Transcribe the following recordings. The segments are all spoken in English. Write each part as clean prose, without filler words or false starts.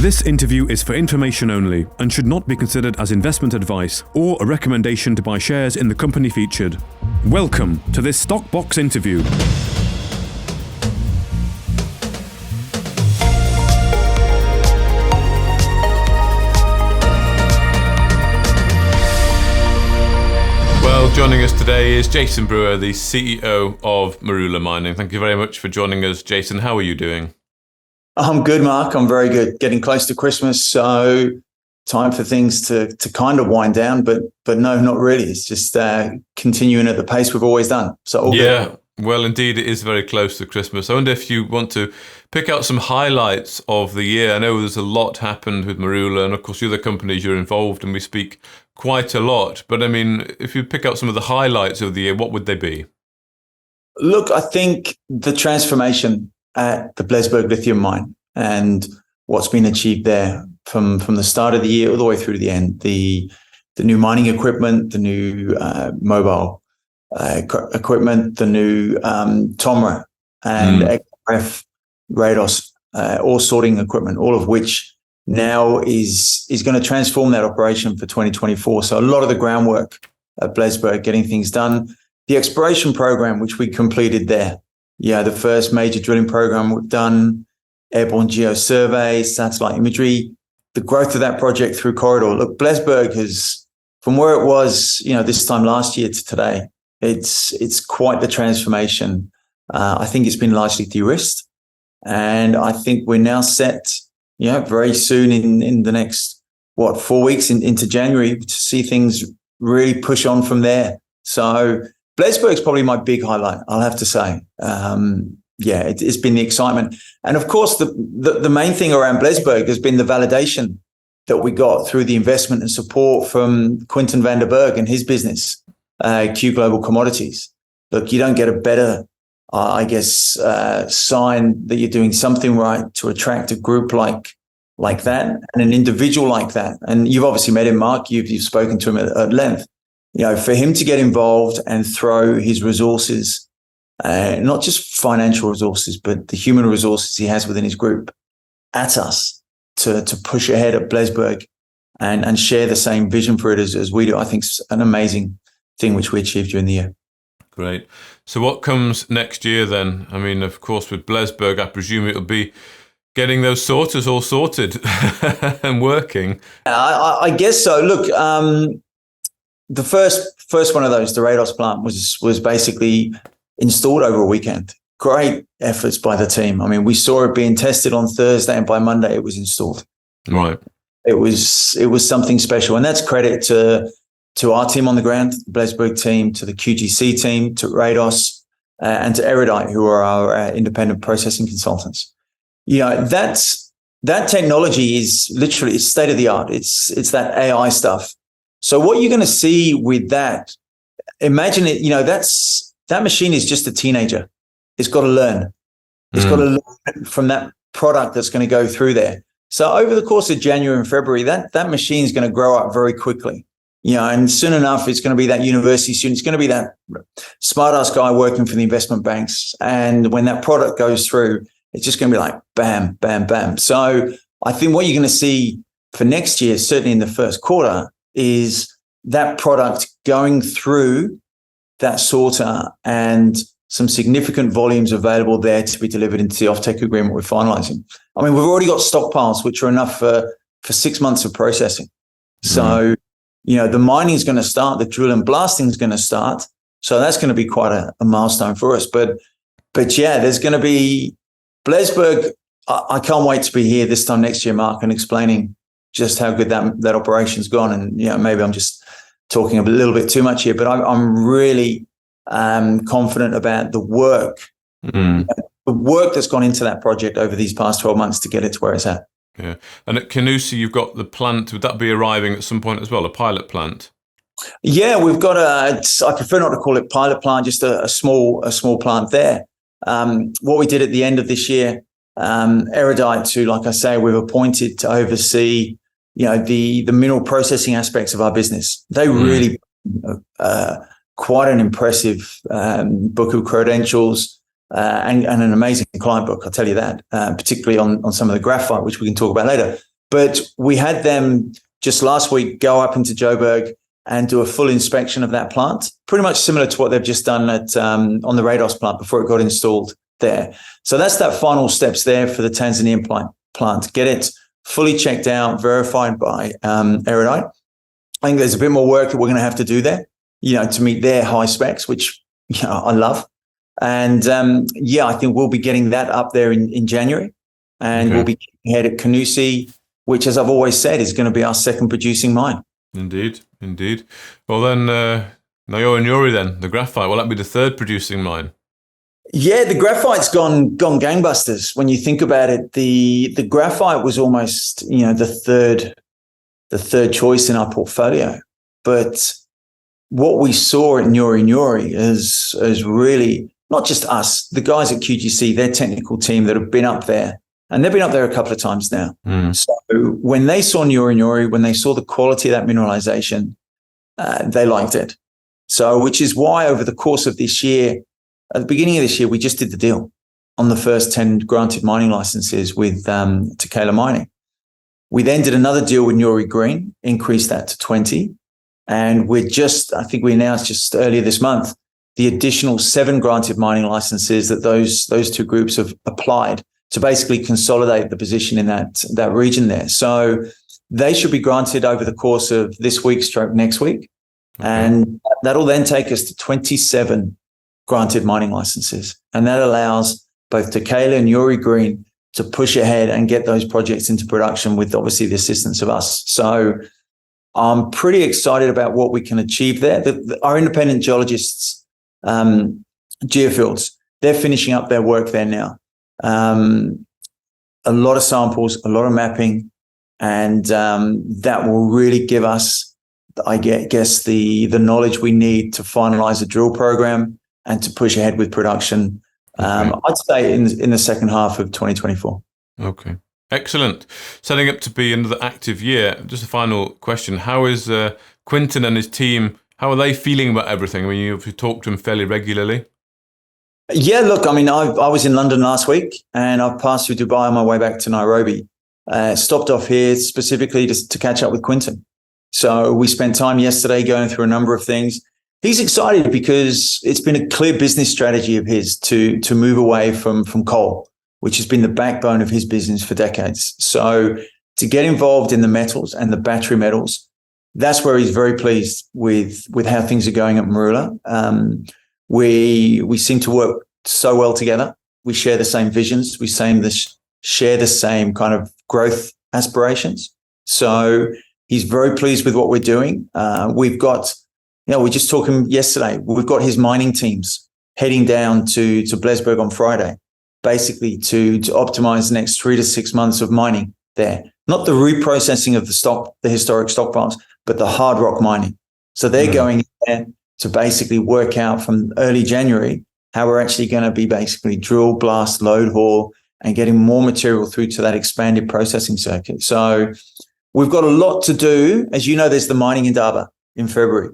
This interview is for information only and should not be considered as investment advice or a recommendation to buy shares in the company featured. Welcome to this Stock Box interview. Well, joining us today is Jason Brewer, the CEO of Marula Mining. Thank you very much for joining us, Jason. How are you doing? I'm good, Mark. I'm very good. Getting close to Christmas, so time for things to kind of wind down, but no, not really. It's just continuing at the pace we've always done. So all good. Well, indeed, it is very close to Christmas. I wonder if you want to pick out some highlights of the year. I know there's a lot happened with Marula, and of course, the other companies you're involved in, we speak quite a lot. But I mean, if you pick out some of the highlights of the year, what would they be? Look, I think the transformation at the Blesberg lithium mine and what's been achieved there from the start of the year all the way through to the end, the new mining equipment, the new mobile equipment, the new TOMRA and XRF Rados ore sorting equipment, all of which now is going to transform that operation for 2024. So a lot of the groundwork at Blesberg, getting things done. The exploration program, which we completed there. Yeah, the first major drilling program we've done, airborne geosurvey, satellite imagery, the growth of that project through Corridor. Look, Blesberg has, from where it was, this time last year to today, it's quite the transformation. I think it's been largely de-risked, and I think we're now set, very soon in the next 4 weeks into January to see things really push on from there. So Blesberg's probably my big highlight, I'll have to say. It's been the excitement. And of course, the main thing around Blesberg has been the validation that we got through the investment and support from Quinton and his business, Q Global Commodities. Look, you don't get a better, sign that you're doing something right to attract a group like that and an individual like that. And you've obviously met him, Mark. You've spoken to him at length. For him to get involved and throw his resources, not just financial resources, but the human resources he has within his group at us to push ahead at Blesberg and share the same vision for it as we do, I think is an amazing thing which we achieved during the year. Great. So what comes next year then? I mean, of course, with Blesberg, I presume it'll be getting those sorters all sorted and working. I guess so. Look, the first one of those, the Rados plant, was basically installed over a weekend. Great efforts by the team. I mean, we saw it being tested on Thursday, and by Monday it was installed. Right. It was something special, and that's credit to our team on the ground, the Blesberg team, to the QGC team, to Rados, and to Erudite, who are our independent processing consultants. That technology is literally state of the art. It's that AI stuff. So what you're going to see with that, imagine it, that machine is just a teenager. It's got to learn. It's got to learn from that product that's going to go through there. So over the course of January and February, that machine is going to grow up very quickly. And soon enough, it's going to be that university student. It's going to be that smart-ass guy working for the investment banks. And when that product goes through, it's just going to be like bam, bam, bam. So I think what you're going to see for next year, certainly in the first quarter, is that product going through that sorter and some significant volumes available there to be delivered into the offtake agreement we're finalizing. I mean, we've already got stockpiles, which are enough for 6 months of processing. So, the mining is going to start, the drill and blasting is going to start. So that's going to be quite a milestone for us. But yeah, there's going to be Blesberg. I can't wait to be here this time next year, Mark, and explaining just how good that operation's gone. And maybe I'm just talking a little bit too much here, but I'm really confident about the work, the work that's gone into that project over these past 12 months to get it to where it's at. Yeah, and at Canusa, you've got the plant. Would that be arriving at some point as well, a pilot plant? Yeah, we've got I prefer not to call it pilot plant, just a small plant there. What we did at the end of this year, Erudite, who, like I say, we've appointed to oversee, the mineral processing aspects of our business. They really quite an impressive book of credentials, and an amazing client book, I'll tell you that, particularly on some of the graphite, which we can talk about later. But we had them just last week go up into Joburg and do a full inspection of that plant, pretty much similar to what they've just done on the Rados plant before it got installed there. So that's that final steps there for the Tanzanian plant. Get it fully checked out, verified by Erudite. I think there's a bit more work that we're going to have to do there, to meet their high specs, which I love. And I think we'll be getting that up there in January, and we'll be ahead at Kanusi, which, as I've always said, is going to be our second producing mine. Indeed. Well, then, Nyori then, the graphite, will that be the third producing mine? Yeah, the graphite's gone gangbusters. When you think about it, the graphite was almost, the third choice in our portfolio. But what we saw at Nyori is really not just us, the guys at QGC, their technical team that have been up there, and they've been up there a couple of times now. So when they saw Nyori, when they saw the quality of that mineralization, they liked it. So, which is why over the course of this year, at the beginning of this year, we just did the deal on the first 10 granted mining licenses with Takela Mining. We then did another deal with Nyori Green, increased that to 20. And I think we announced just earlier this month, the additional 7 granted mining licenses that those two groups have applied to basically consolidate the position in that region there. So they should be granted over the course of this week stroke next week. Okay. And that'll then take us to 27 granted mining licenses. And that allows both Takela and Nyori Green to push ahead and get those projects into production with obviously the assistance of us. So I'm pretty excited about what we can achieve there. Our independent geologists, Geofields, they're finishing up their work there now. A lot of samples, a lot of mapping, and that will really give us, I guess, the knowledge we need to finalize a drill program and to push ahead with production. I'd say in the second half of 2024. Okay. Excellent. Setting up to be another active year. Just a final question. How is Quinton and his team, how are they feeling about everything? I mean, you've talked to them fairly regularly. Yeah, look, I mean, I was in London last week and I've passed through Dubai on my way back to Nairobi. Stopped off here specifically to catch up with Quinton. So we spent time yesterday going through a number of things. He's excited because it's been a clear business strategy of his to move away from coal, which has been the backbone of his business for decades. So to get involved in the metals and the battery metals, that's where he's very pleased with how things are going at Marula. We seem to work so well together. We share the same visions. We share the same kind of growth aspirations. So he's very pleased with what we're doing. We've got, we just talked him yesterday. We've got his mining teams heading down to Blesberg on Friday, basically to optimize the next 3 to 6 months of mining there. Not the reprocessing of the historic stockpiles, but the hard rock mining. So they're going in there to basically work out from early January how we're actually going to be basically drill, blast, load, haul, and getting more material through to that expanded processing circuit. So we've got a lot to do. As you know, there's the mining Indaba in February.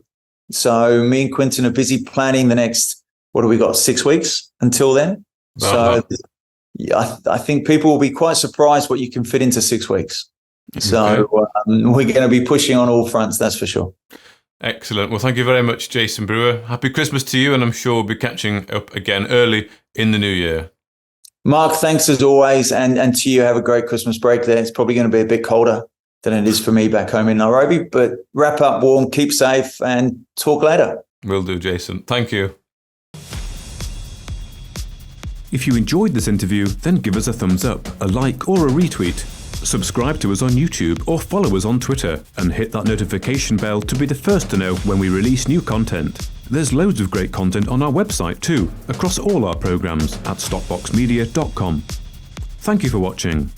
So me and Quinton are busy planning the next, 6 weeks until then? So I think people will be quite surprised what you can fit into 6 weeks. So we're going to be pushing on all fronts, that's for sure. Excellent. Well, thank you very much, Jason Brewer. Happy Christmas to you, and I'm sure we'll be catching up again early in the new year. Mark, thanks as always, and to you, have a great Christmas break there. It's probably going to be a bit colder than it is for me back home in Nairobi, but wrap up warm, keep safe, and talk later. Will do, Jason. Thank you. If you enjoyed this interview, then give us a thumbs up, a like, or a retweet. Subscribe to us on YouTube or follow us on Twitter and hit that notification bell to be the first to know when we release new content. There's loads of great content on our website too, across all our programs at stockboxmedia.com. Thank you for watching.